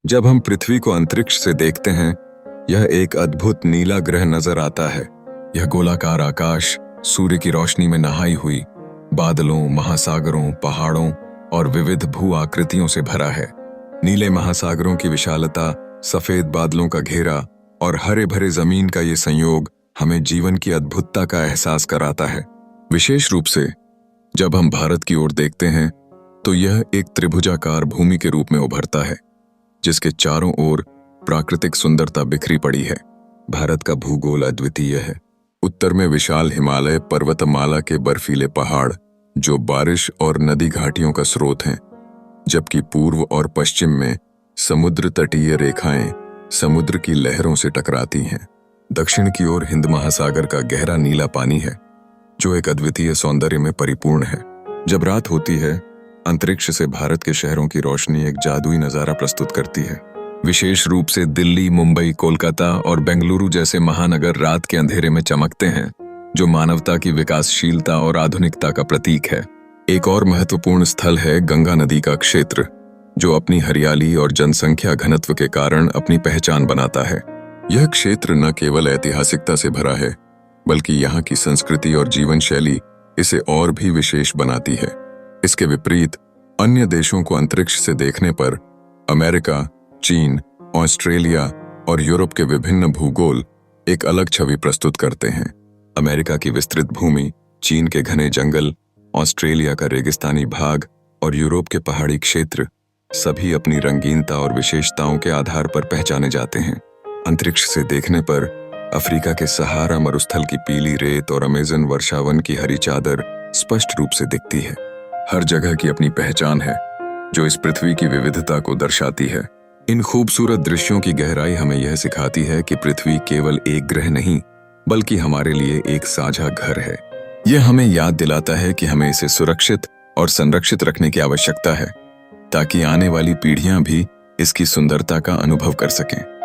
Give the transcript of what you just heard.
जब हम पृथ्वी को अंतरिक्ष से देखते हैं, यह एक अद्भुत नीला ग्रह नजर आता है। यह गोलाकार आकाश सूर्य की रोशनी में नहाई हुई बादलों, महासागरों, पहाड़ों और विविध भू आकृतियों से भरा है। नीले महासागरों की विशालता, सफेद बादलों का घेरा और हरे भरे जमीन का ये संयोग हमें जीवन की अद्भुतता का एहसास कराता है। विशेष रूप से जब हम भारत की ओर देखते हैं तो यह एक त्रिभुजाकार भूमि के रूप में उभरता है, जिसके चारों ओर प्राकृतिक सुंदरता बिखरी पड़ी है। भारत का भूगोल अद्वितीय है। उत्तर में विशाल हिमालय पर्वतमाला के बर्फीले पहाड़ जो बारिश और नदी घाटियों का स्रोत हैं, जबकि पूर्व और पश्चिम में समुद्र तटीय रेखाएं समुद्र की लहरों से टकराती हैं। दक्षिण की ओर हिंद महासागर का गहरा नीला पानी है, जो एक अद्वितीय सौंदर्य में परिपूर्ण है। जब रात होती है, अंतरिक्ष से भारत के शहरों की रोशनी एक जादुई नजारा प्रस्तुत करती है। विशेष रूप से दिल्ली, मुंबई, कोलकाता और बेंगलुरु जैसे महानगर रात के अंधेरे में चमकते हैं, जो मानवता की विकासशीलता और आधुनिकता का प्रतीक है। एक और महत्वपूर्ण स्थल है गंगा नदी का क्षेत्र, जो अपनी हरियाली और जनसंख्या घनत्व के कारण अपनी पहचान बनाता है। यह क्षेत्र न केवल ऐतिहासिकता से भरा है, बल्कि यहाँ की संस्कृति और जीवन शैली इसे और भी विशेष बनाती है। इसके विपरीत अन्य देशों को अंतरिक्ष से देखने पर अमेरिका, चीन, ऑस्ट्रेलिया और यूरोप के विभिन्न भूगोल एक अलग छवि प्रस्तुत करते हैं। अमेरिका की विस्तृत भूमि, चीन के घने जंगल, ऑस्ट्रेलिया का रेगिस्तानी भाग और यूरोप के पहाड़ी क्षेत्र सभी अपनी रंगीनता और विशेषताओं के आधार पर पहचाने जाते हैं। अंतरिक्ष से देखने पर अफ्रीका के सहारा मरुस्थल की पीली रेत और अमेज़न वर्षावन की हरी चादर स्पष्ट रूप से दिखती है। हर जगह की अपनी पहचान है, जो इस पृथ्वी की विविधता को दर्शाती है। इन खूबसूरत दृश्यों की गहराई हमें यह सिखाती है कि पृथ्वी केवल एक ग्रह नहीं, बल्कि हमारे लिए एक साझा घर है। यह हमें याद दिलाता है कि हमें इसे सुरक्षित और संरक्षित रखने की आवश्यकता है, ताकि आने वाली पीढ़ियां भी इसकी सुंदरता का अनुभव कर सकें।